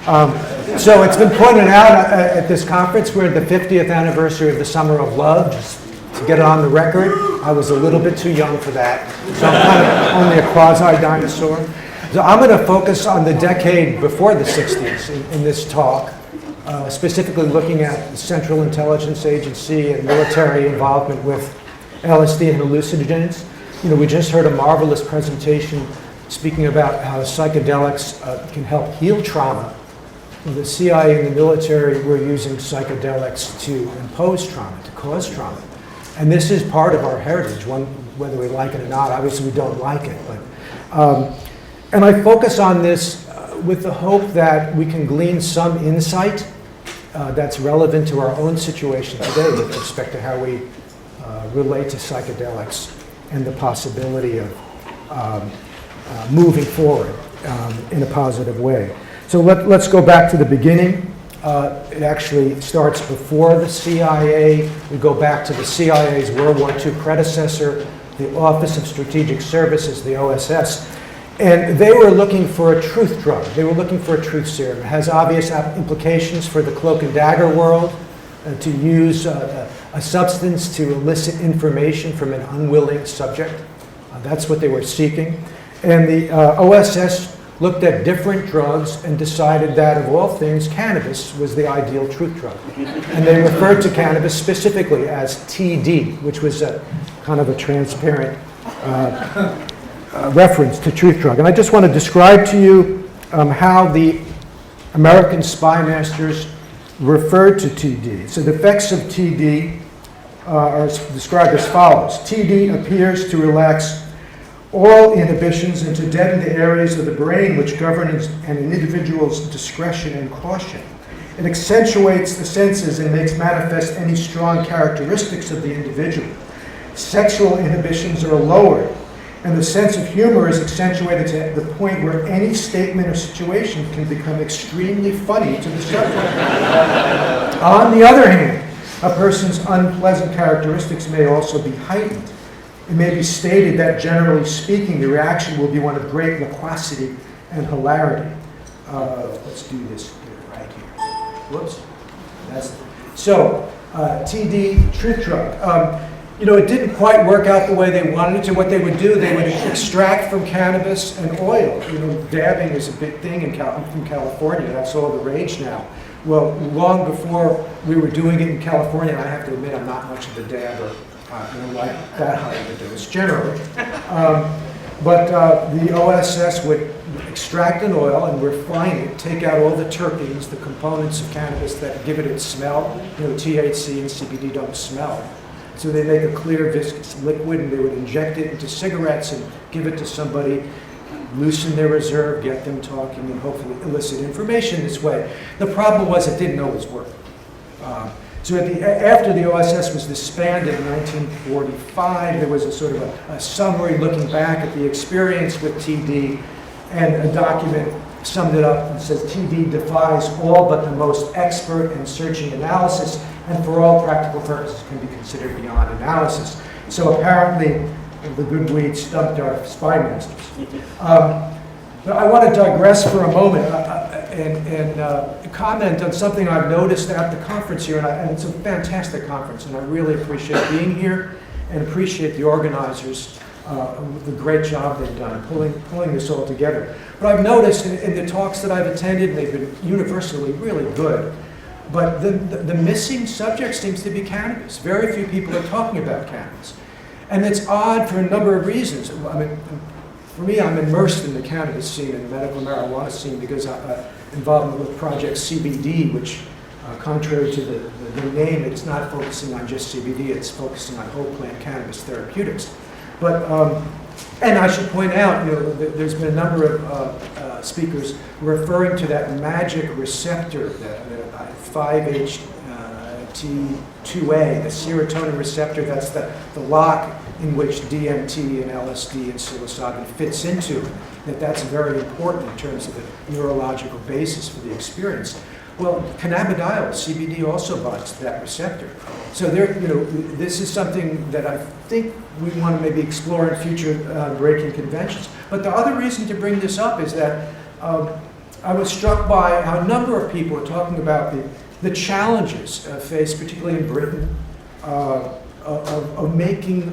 So it's been pointed out at this conference, we're at the 50th anniversary of the Summer of Love. Just to get it on the record, I was a little bit too young for that. So I'm kind of only a quasi-dinosaur. So I'm going to focus on the decade before the 60s in this talk, specifically looking at the Central Intelligence Agency and military involvement with LSD and hallucinogens. You know, we just heard a marvelous presentation speaking about how psychedelics can help heal trauma. The CIA and the military were using psychedelics to impose trauma, to cause trauma. And this is part of our heritage, whether we like it or not. Obviously, we don't like it. But, and I focus on this with the hope that we can glean some insight that's relevant to our own situation today with respect to how we relate to psychedelics and the possibility of moving forward in a positive way. So let's go back to the beginning. It actually starts before the CIA. We go back to the CIA's World War II predecessor, the Office of Strategic Services, the OSS. And they were looking for a truth drug. They were looking for a truth serum. It has obvious implications for the cloak-and-dagger world, to use a substance to elicit information from an unwilling subject. That's what they were seeking. And the OSS looked at different drugs and decided that, of all things, cannabis was the ideal truth drug. And they referred to cannabis specifically as TD, which was a kind of a transparent reference to truth drug. And I just want to describe to you how the American spy masters referred to TD. So the effects of TD are described as follows. TD appears to relax all inhibitions and to deaden the areas of the brain which govern an individual's discretion and caution. It accentuates the senses and makes manifest any strong characteristics of the individual. Sexual inhibitions are lowered, and the sense of humor is accentuated to the point where any statement or situation can become extremely funny to the subject. On the other hand, a person's unpleasant characteristics may also be heightened. It may be stated that, generally speaking, the reaction will be one of great loquacity and hilarity. Let's do this right here. Whoops. So, TD, truth drug. You know, it didn't quite work out the way they wanted it to. What they would do, they would extract from cannabis and oil. You know, dabbing is a big thing I'm from California. That's all the rage now. Well, long before we were doing it in California, and I have to admit I'm not much of a dabber. I don't like that high of a dose generally. But the OSS would extract an oil and refine it, take out all the terpenes, the components of cannabis that give it its smell. You know, THC and CBD don't smell. So they make a clear, viscous liquid, and they would inject it into cigarettes and give it to somebody, loosen their reserve, get them talking, and hopefully elicit information this way. The problem was it didn't always work. So after the OSS was disbanded in 1945, there was a sort of a summary looking back at the experience with TD, and a document summed it up and says TD defies all but the most expert and searching analysis, and for all practical purposes can be considered beyond analysis. So apparently the good weed stumped our spy masters. But I want to digress for a moment and comment on something I've noticed at the conference here, and it's a fantastic conference, and I really appreciate being here and appreciate the organizers, the great job they've done pulling this all together. But I've noticed in the talks that I've attended, they've been universally really good, but the missing subject seems to be cannabis. Very few people are talking about cannabis. And it's odd for a number of reasons. I mean, for me, I'm immersed in the cannabis scene and the medical marijuana scene because I'm involved with Project CBD, which, contrary to the name, it's not focusing on just CBD, it's focusing on whole plant cannabis therapeutics. But, and I should point out, you know, there's been a number of speakers referring to that magic receptor, that 5-HT2A, the serotonin receptor, that's the lock in which DMT and LSD and psilocybin fits into, that's very important in terms of the neurological basis for the experience. Well, cannabidiol, CBD, also binds to that receptor. So there, you know, this is something that I think we want to maybe explore in future breaking conventions. But the other reason to bring this up is that I was struck by how a number of people were talking about the challenges faced, particularly in Britain, of making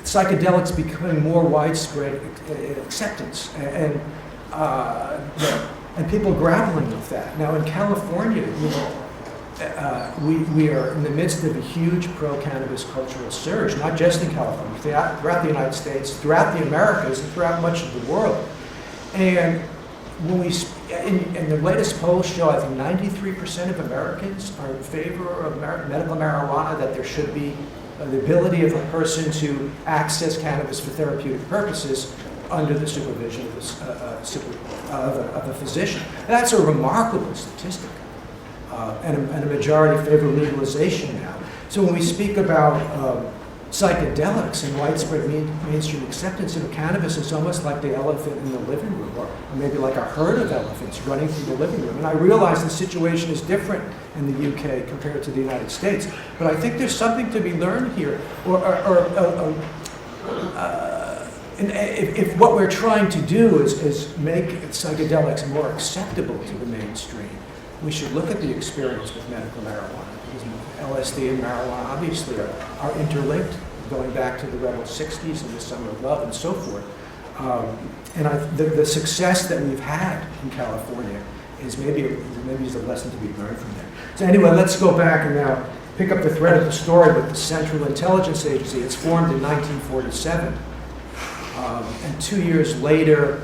psychedelics becoming more widespread acceptance, and people grappling with that. Now in California, we are in the midst of a huge pro-cannabis cultural surge, not just in California, throughout the United States, throughout the Americas, and throughout much of the world. And when in the latest polls show, I think 93% of Americans are in favor of medical marijuana, that there should be the ability of a person to access cannabis for therapeutic purposes under the supervision of a physician. That's a remarkable statistic. And a majority favor legalization now. So when we speak about psychedelics and widespread mainstream acceptance of cannabis, it's almost like the elephant in the living room, or maybe like a herd of elephants running through the living room. And I realize the situation is different in the UK compared to the United States, but I think there's something to be learned here. If what we're trying to do is make psychedelics more acceptable to the mainstream, we should look at the experience with medical marijuana, because LSD and marijuana obviously are interlinked, going back to the Rebel 60s and the Summer of Love and so forth. The success that we've had in California is maybe is a lesson to be learned from there. So anyway, let's go back and now pick up the thread of the story with the Central Intelligence Agency. It's formed in 1947, and 2 years later,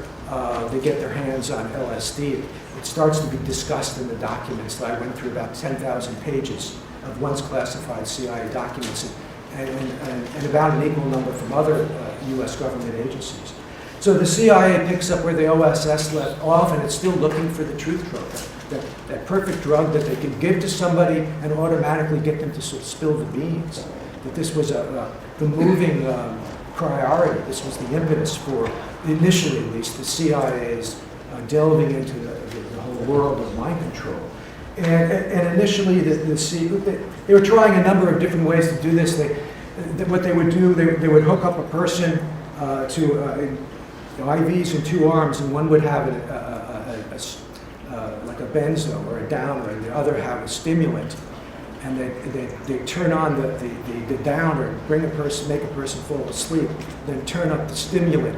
they get their hands on LSD. It starts to be discussed in the documents that I went through, about 10,000 pages of once classified CIA documents, and about an equal number from other US government agencies. So the CIA picks up where the OSS left off, and it's still looking for the truth drug, that perfect drug that they can give to somebody and automatically get them to sort of spill the beans. That this was the moving priority. This was the impetus for, initially at least, the CIA's delving into the whole world of mind control. And initially, they were trying a number of different ways to do this. What they would do, they would hook up a person to IVs in two arms, and one would have like a benzo or a downer, and the other have a stimulant. And they turn on the downer, make a person fall asleep, then turn up the stimulant,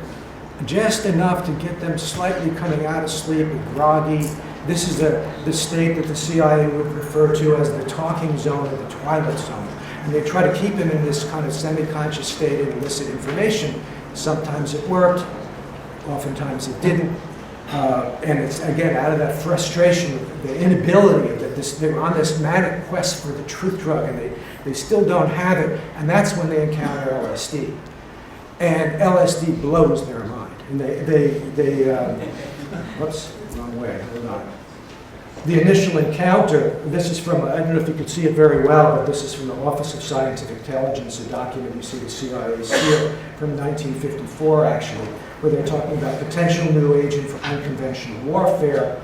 just enough to get them slightly coming out of sleep and groggy. This is the state that the CIA would refer to as the talking zone or the twilight zone. And they try to keep them in this kind of semi-conscious state and elicit information. Sometimes it worked, oftentimes it didn't. And it's, again, out of that frustration, the inability that they were on this manic quest for the truth drug, and they still don't have it, and that's when they encounter LSD. And LSD blows their mind. And whoops, wrong way, hold on. The initial encounter, this is from, I don't know if you can see it very well, but this is from the Office of Scientific Intelligence, a document you see the CIA seal from 1954, actually, where they're talking about potential new agent for unconventional warfare.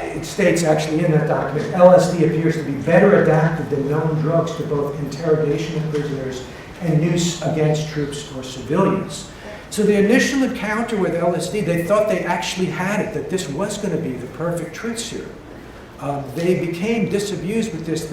It states actually in that document, LSD appears to be better adapted than known drugs to both interrogation of prisoners and use against troops or civilians. So the initial encounter with LSD, they thought they actually had it, that this was going to be the perfect truth serum. They became disabused with this.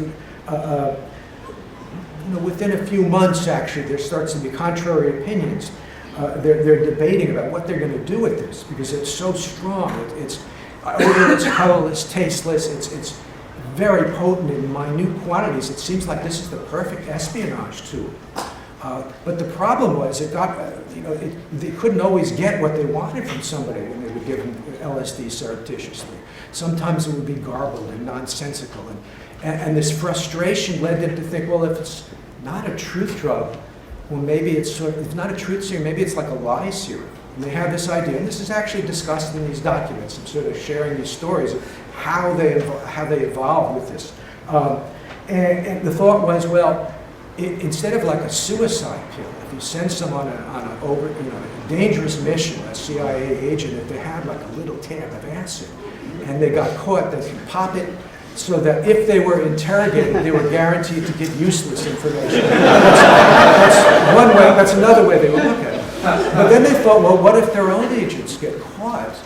Within a few months, actually, there starts to be contrary opinions. They're debating about what they're going to do with this, because it's so strong. It's odorless, colorless, tasteless. It's very potent in minute quantities. It seems like this is the perfect espionage tool. But the problem was it got, they couldn't always get what they wanted from somebody when they would give them LSD surreptitiously. Sometimes it would be garbled and nonsensical. And this frustration led them to think, well, if it's not a truth drug, well, maybe it's not a truth serum, maybe it's like a lie serum. And they have this idea, and this is actually discussed in these documents. I'm sort of sharing these stories of how they evolved with this. And the thought was, well, instead of like a suicide pill, if you send someone on a dangerous mission, a CIA agent, if they had like a little tab of acid, and they got caught, they could pop it so that if they were interrogated, they were guaranteed to get useless information. That's one way. That's another way they would look at it. But then they thought, well, what if their own agents get caught?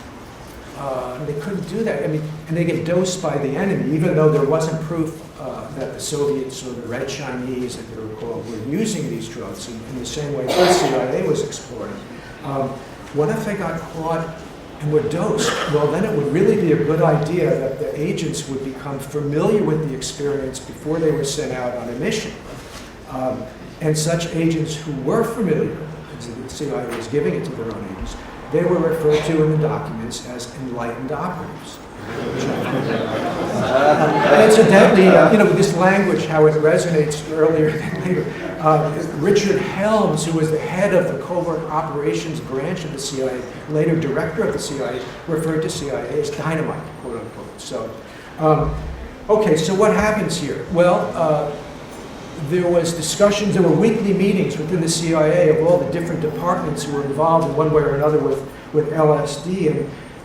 And they couldn't do that. I mean, and they get dosed by the enemy, even though there wasn't proof that the Soviets or the Red Chinese, as they were called, were using these drugs in the same way the CIA was exploring. What if they got caught and were dosed? Well, then it would really be a good idea that the agents would become familiar with the experience before they were sent out on a mission. And such agents who were familiar, because the CIA was giving it to their own agents, they were referred to in the documents as enlightened operatives. Incidentally, with this language, how it resonates earlier than later. Richard Helms, who was the head of the covert operations branch of the CIA, later director of the CIA, referred to CIA as dynamite, quote unquote. So, okay, so what happens here? Well, there was discussions, there were weekly meetings within the CIA of all the different departments who were involved in one way or another with LSD.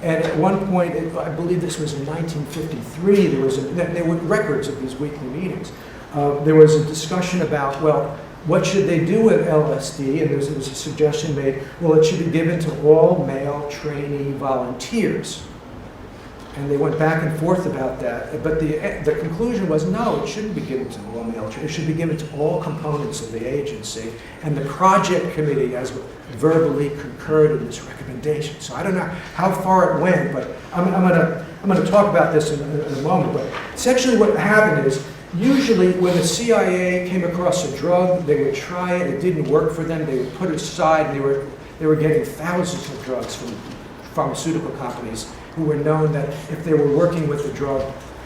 And at one point, I believe this was in 1953, there were records of these weekly meetings. There was a discussion about, well, what should they do with LSD? And there was a suggestion made, well, it should be given to all male trainee volunteers. And they went back and forth about that. But the conclusion was, no, it shouldn't be given to all male trainees. It should be given to all components of the agency. And the project committee has verbally concurred in this recommendation. So I don't know how far it went, but I'm going to talk about this in a moment. But essentially what happened is, usually when the CIA came across a drug, they would try it, it didn't work for them, they would put it aside, and they were getting thousands of drugs from pharmaceutical companies who were known that if they were working with a drug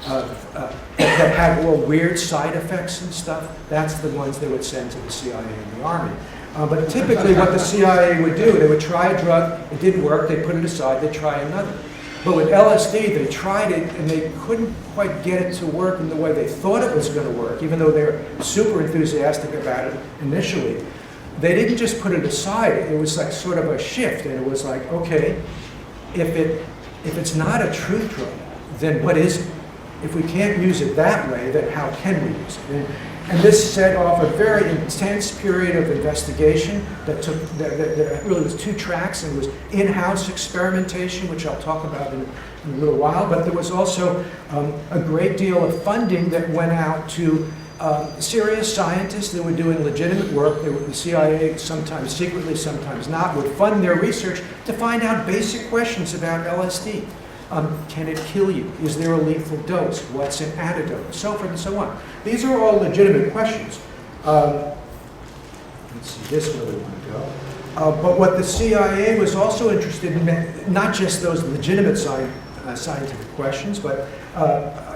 that had all weird side effects and stuff, that's the ones they would send to the CIA and the Army. But typically what the CIA would do, they would try a drug, it didn't work, they put it aside, they'd try another. But with LSD, they tried it and they couldn't quite get it to work in the way they thought it was going to work, even though they were super enthusiastic about it initially. They didn't just put it aside, it was like sort of a shift, and it was like, okay, if it's not a truth drug, then what is it? If we can't use it that way, then how can we use it? And this set off a very intense period of investigation that really was two tracks, and it was in-house experimentation, which I'll talk about in a little while, but there was also a great deal of funding that went out to serious scientists that were doing legitimate work. The CIA, sometimes secretly, sometimes not, would fund their research to find out basic questions about LSD. Can it kill you? Is there a lethal dose? What's an antidote? And so forth and so on. These are all legitimate questions. Let's see, this where we want to go. But what the CIA was also interested in, not just those legitimate scientific questions, but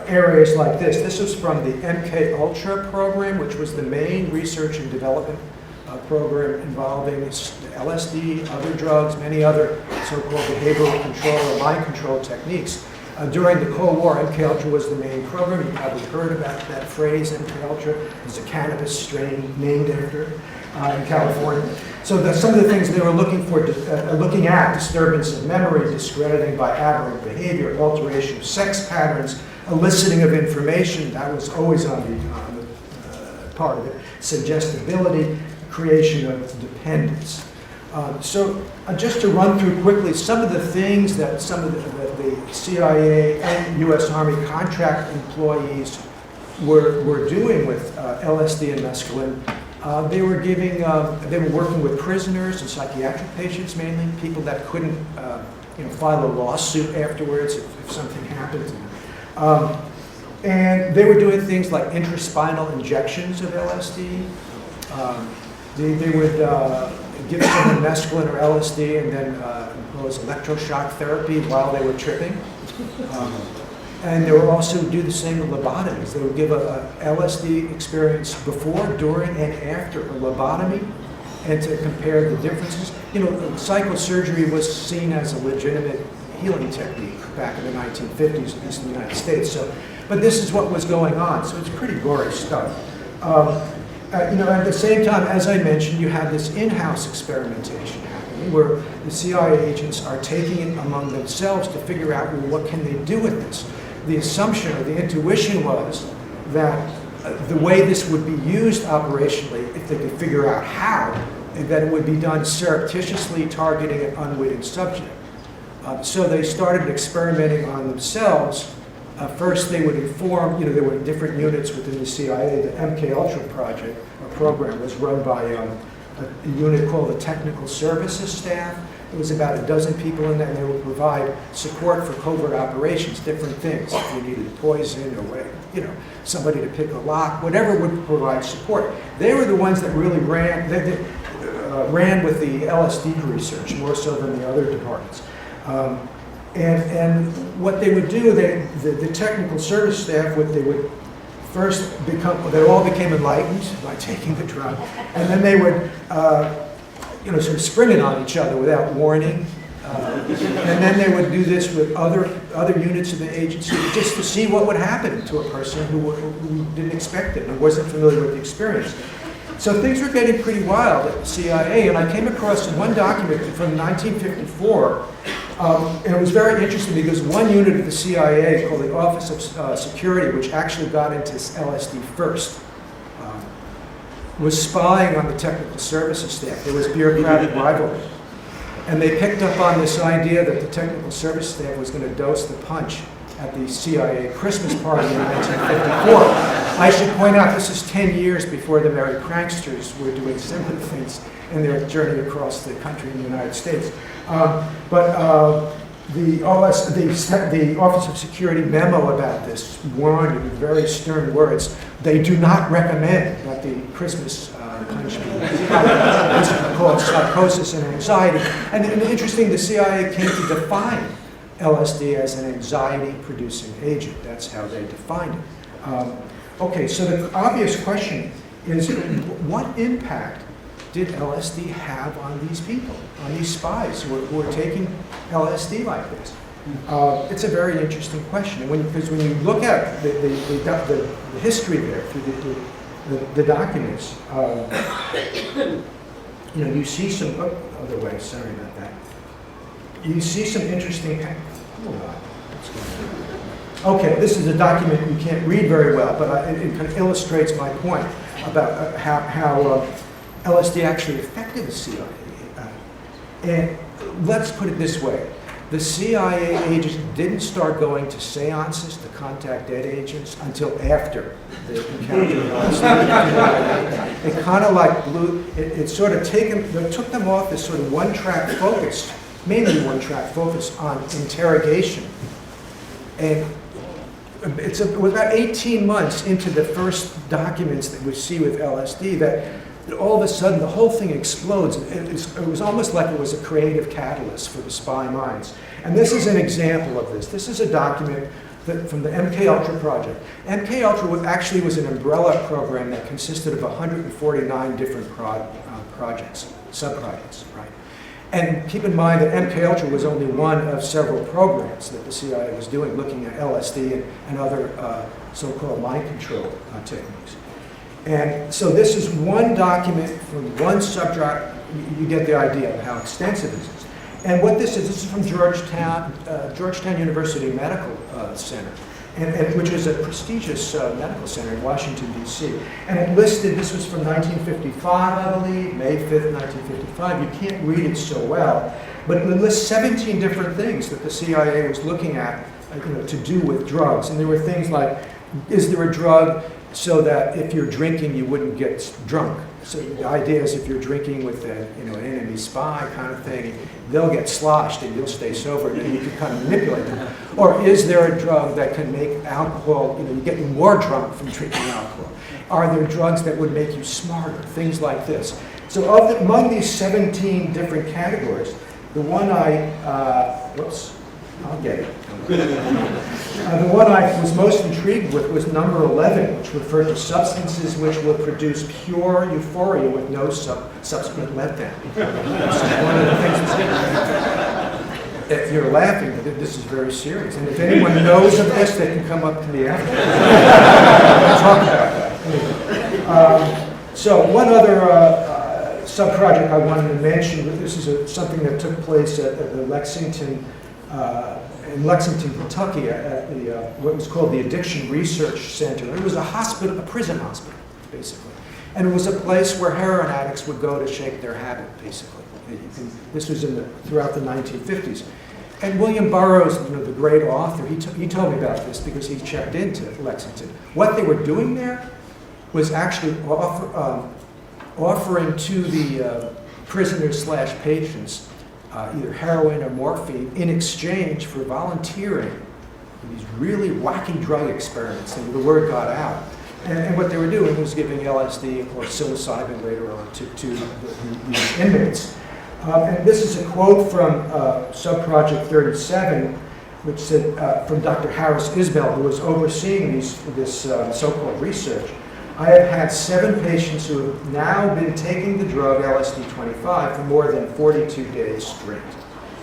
areas like this. This was from the MK Ultra program, which was the main research and development program involving LSD, other drugs, many other so-called behavioral control or mind control techniques. During the Cold War, MK Ultra was the main program. You probably heard about that phrase, MK Ultra. It's a cannabis strain named after it in California. So some of the things they were looking at, disturbance of memory, discrediting by aberrant behavior, alteration of sex patterns, eliciting of information, that was always on the part of it, suggestibility, creation of dependence. So just to run through quickly some of the things that some of the CIA and U.S. Army contract employees were doing with LSD and mescaline. They were working with prisoners and psychiatric patients mainly, people that couldn't file a lawsuit afterwards if something happened to them. And they were doing things like intraspinal injections of LSD. They would give someone mescaline or LSD and then impose electroshock therapy while they were tripping. And they would also do the same with lobotomies. They would give a LSD experience before, during, and after a lobotomy, and to compare the differences. Psychosurgery was seen as a legitimate healing technique back in the 1950s, at least in the United States. But this is what was going on, so it's pretty gory stuff. At the same time, as I mentioned, you have this in-house experimentation happening where the CIA agents are taking it among themselves to figure out, well, what can they do with this? The assumption or the intuition was that the way this would be used operationally, if they could figure out how, that it would be done surreptitiously, targeting an unwitting subject. So they started experimenting on themselves. First, they would inform, there were different units within the CIA. The MKUltra project, or program, was run by a unit called the Technical Services Staff. It was about a dozen people in there, and they would provide support for covert operations, different things. If you needed poison or somebody to pick a lock, whatever would provide support. They were the ones that really ran with the LSD research more so than the other departments. And what they would do, the technical service staff, they would first they all became enlightened by taking the drug, and then they would, sort of spring it on each other without warning, and then they would do this with other units of the agency just to see what would happen to a person who didn't expect it and wasn't familiar with the experience. So things were getting pretty wild at the CIA, and I came across one document from 1954. And it was very interesting because one unit of the CIA called the Office of Security, which actually got into LSD first, was spying on the technical services staff. There was bureaucratic rivalry. And they picked up on this idea that the technical service staff was going to dose the punch at the CIA Christmas party in 1954. I should point out this is 10 years before the Merry Pranksters were doing similar things in their journey across the country in the United States. The Office of Security memo about this warned in very stern words, they do not recommend that the Christmas punch be called psychosis and anxiety. And interesting, the CIA came to define LSD as an anxiety-producing agent. That's how they defined it. Okay, so the obvious question is, what impact did LSD have on these people, on these spies who are taking LSD like this? It's a very interesting question, because when you look at the history there through the documents, you see some other way. Sorry about that. You see some interesting. Hold on. What's going on? Okay, this is a document you can't read very well, but it kind of illustrates my point about how LSD actually affected the CIA. And let's put it this way. The CIA agents didn't start going to seances to contact dead agents until after they encountered LSD. It kind of like it sort of took them off this sort of one-track focus, mainly one-track focus on interrogation. And it was about 18 months into the first documents that we see with LSD that all of a sudden the whole thing explodes. It was almost like it was a creative catalyst for the spy minds. And this is an example of this. This is a document from the MKUltra project. MKUltra actually was an umbrella program that consisted of 149 different projects, sub-projects, right? And keep in mind that MKUltra was only one of several programs that the CIA was doing, looking at LSD and other so-called mind control techniques. And so this is one document from one subject. You get the idea of how extensive this is. And what this is from Georgetown University Medical Center, which is a prestigious medical center in Washington, D.C. And it listed, this was from 1955, I believe, May 5th, 1955. You can't read it so well, but it lists 17 different things that the CIA was looking at to do with drugs. And there were things like, is there a drug so that if you're drinking, you wouldn't get drunk? So the idea is if you're drinking with an enemy spy kind of thing, they'll get sloshed and you'll stay sober, and you can kind of manipulate them. Or is there a drug that can make alcohol, you get more drunk from drinking alcohol? Are there drugs that would make you smarter? Things like this. So among these 17 different categories, the one I'll get it. The one I was most intrigued with was number 11, which referred to substances which will produce pure euphoria with no subsequent letdown. One of the things if you're laughing, this is very serious. And if anyone knows of this, they can come up to me after. We'll talk about that. So one other sub-project I wanted to mention, this is something that took place at the in Lexington, Kentucky, at what was called the Addiction Research Center. It was a prison hospital, basically. And it was a place where heroin addicts would go to shake their habit, basically. This was throughout the 1950s. And William Burroughs, the great author, he told me about this because he checked into Lexington. What they were doing there was actually offering to the prisoners/patients either heroin or morphine in exchange for volunteering in these really wacky drug experiments. And the word got out. And what they were doing was giving LSD or psilocybin later on to the inmates. And this is a quote from Subproject 37, which said, from Dr. Harris Isbell, who was overseeing this so-called research. I have had 7 patients who have now been taking the drug LSD-25 for more than 42 days straight.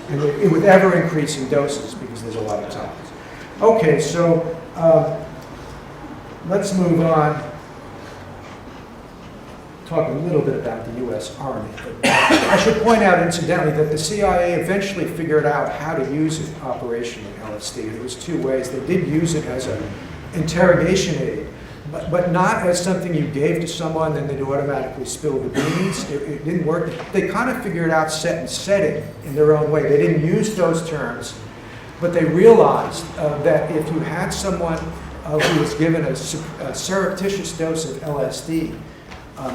And with ever-increasing doses, because there's a lot of tolerance. Okay, so let's move on. Talk a little bit about the U.S. Army. I should point out, incidentally, that the CIA eventually figured out how to use it operationally, LSD. There was 2 ways. They did use it as an interrogation aid, but not as something you gave to someone and they'd automatically spill the beans. It didn't work. They kind of figured out set and setting in their own way. They didn't use those terms, but they realized that if you had someone who was given a surreptitious dose of LSD,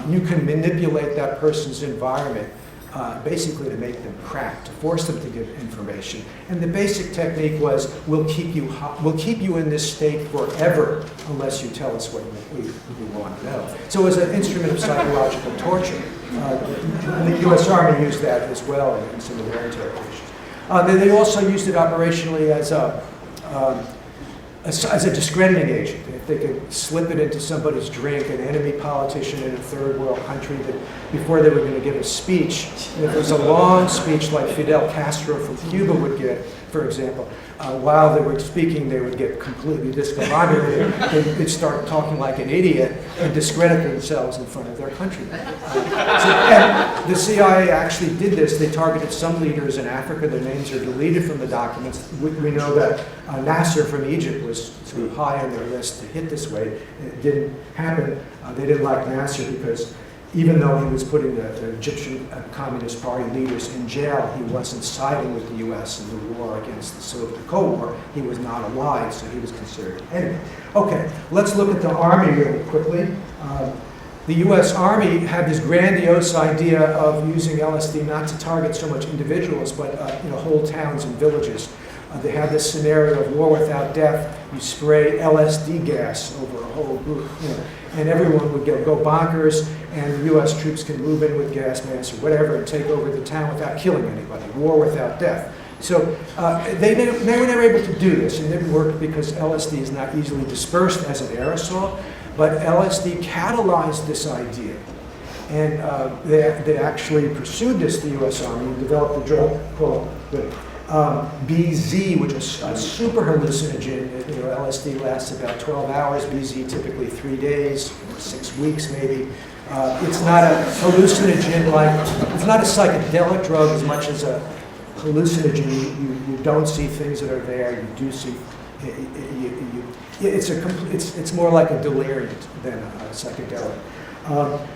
you can manipulate that person's environment basically to make them crack, to force them to give information. And the basic technique was, we'll keep you in this state forever unless you tell us what we want to know. So it was an instrument of psychological torture. And the U.S. Army used that as well in some of their interrogations. They also used it operationally as a discrediting agent. If they could slip it into somebody's drink, an enemy politician in a third world country, that before they were going to give a speech, and if it was a long speech like Fidel Castro from Cuba would get, for example, while they were speaking, they would get completely discombobulated. They'd start talking like an idiot and discredit themselves in front of their country. And the CIA actually did this. They targeted some leaders in Africa. Their names are deleted from the documents. We know that Nasser from Egypt was sort of high on their list to hit this way. It didn't happen. They didn't like Nasser because even though he was putting the Egyptian Communist Party leaders in jail, he wasn't siding with the U.S. in the war against the Cold War. He was not allied, so he was considered an enemy. Okay, let's look at the Army really quickly. The U.S. Army had this grandiose idea of using LSD not to target so much individuals, but whole towns and villages. They had this scenario of war without death. You spray LSD gas over a whole group, and everyone would go bonkers, and the U.S. troops can move in with gas masks or whatever and take over the town without killing anybody. War without death. So they were never able to do this, and it didn't work because LSD is not easily dispersed as an aerosol, but LSD catalyzed this idea. And they actually pursued this, the U.S. Army, and developed a drug called BZ, which is a super hallucinogen. LSD lasts about 12 hours, BZ typically 3 days, 6 weeks maybe. It's not a hallucinogen it's not a psychedelic drug as much as a hallucinogen. You don't see things that are there, you do see, it's more like a deliriant than a psychedelic.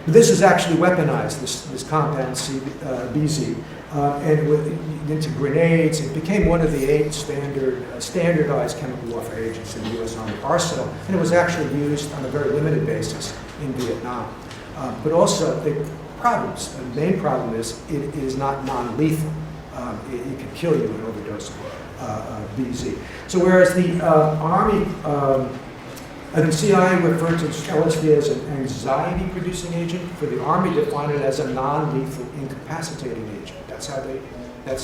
This is actually weaponized, this compound BZ, and it went into grenades. It became one of the 8 standardized chemical warfare agents in the U.S. Army arsenal, and it was actually used on a very limited basis in Vietnam. But also, the main problem is it is not non-lethal. It can kill you in an overdose of BZ. So whereas the Army, the CIA referred to LSD as an anxiety-producing agent, for the Army defined it as a non-lethal incapacitating agent. That's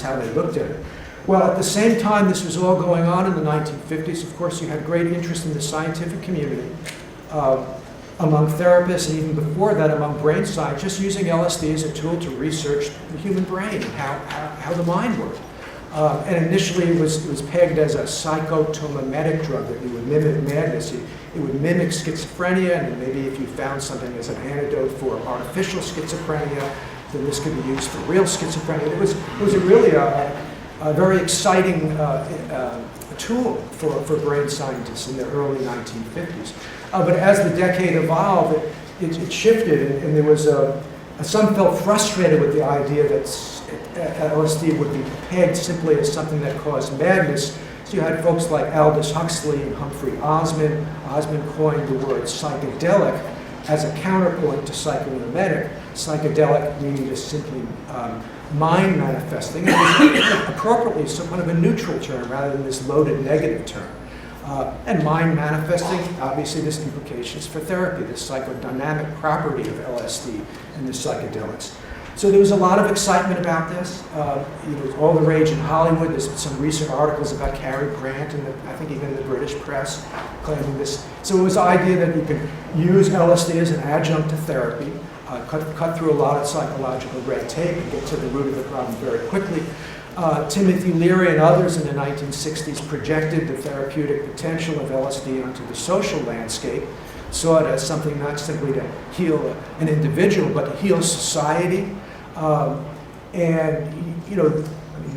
how they looked at it. Well, at the same time this was all going on in the 1950s, of course, you had great interest in the scientific community, among therapists, and even before that, among brain scientists, using LSD as a tool to research the human brain and how the mind worked. And initially it was pegged as a psychotomimetic drug that would mimic madness. It would mimic schizophrenia, and maybe if you found something as an antidote for artificial schizophrenia, then this could be used for real schizophrenia. It was really a very exciting tool for brain scientists in the early 1950s. But as the decade evolved, it shifted, and there was some felt frustrated with the idea that LSD would be pegged simply as something that caused madness. So you had folks like Aldous Huxley and Humphrey Osmond. Osmond coined the word psychedelic as a counterpoint to psychomimetic. Psychedelic meaning just simply mind manifesting. It was appropriately some kind of a neutral term rather than this loaded negative term. And mind manifesting, obviously there's implications for therapy, the psychodynamic property of LSD and the psychedelics. So there was a lot of excitement about this. It was all the rage in Hollywood. There's some recent articles about Cary Grant and I think even the British press claiming this. So it was the idea that you could use LSD as an adjunct to therapy, cut through a lot of psychological red tape and get to the root of the problem very quickly. Timothy Leary and others in the 1960s projected the therapeutic potential of LSD onto the social landscape, saw it as something not simply to heal an individual, but to heal society.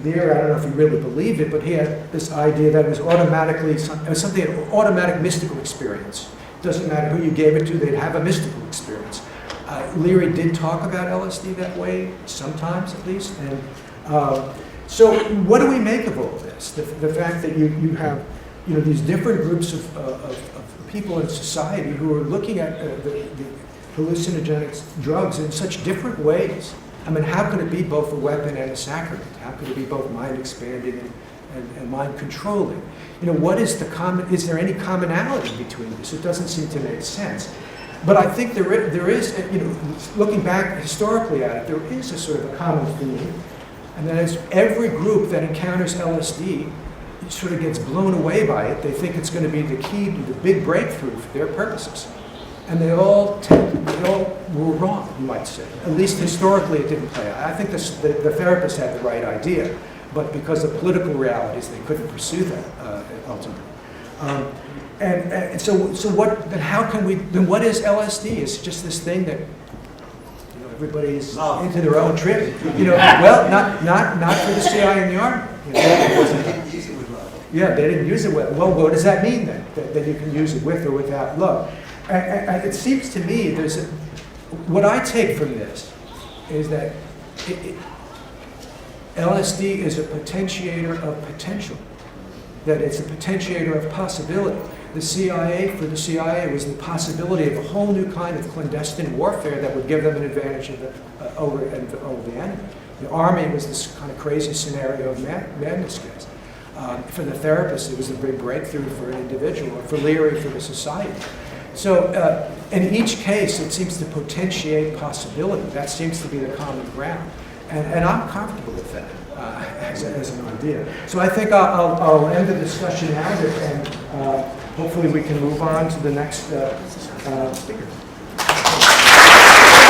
There, I don't know if he really believed it, but he had this idea that it was automatically something, an automatic mystical experience. Doesn't matter who you gave it to, they'd have a mystical experience. Leary did talk about LSD that way, sometimes at least. And so what do we make of all this? The fact that you have these different groups of people in society who are looking at the hallucinogenic drugs in such different ways. I mean, how could it be both a weapon and a sacrament? How could it be both mind expanding and mind controlling? What is is there any commonality between this? It doesn't seem to make sense. But I think there is, looking back historically at it, there is a sort of a common theme. And that is every group that encounters LSD sort of gets blown away by it. They think it's going to be the key to the big breakthrough for their purposes. And they all were wrong, you might say. At least historically it didn't play out. I think the therapists had the right idea, but because of political realities, they couldn't pursue that ultimately. Then what is LSD? It's just this thing that everybody's into their own trip. Well, not for the CIA and the Army. Yeah, they didn't use it well. Well, what does that mean then? That you can use it with or without love? And it seems to me what I take from this is that LSD is a potentiator of potential, that it's a potentiator of possibility. For the CIA, was the possibility of a whole new kind of clandestine warfare that would give them an advantage over the enemy. The Army was this kind of crazy scenario of madness case. For the therapist, it was a big breakthrough for an individual, or for Leary, for the society. So in each case, it seems to potentiate possibility. That seems to be the common ground. And I'm comfortable with that as an idea. So I think I'll end the discussion now, and hopefully we can move on to the next speaker.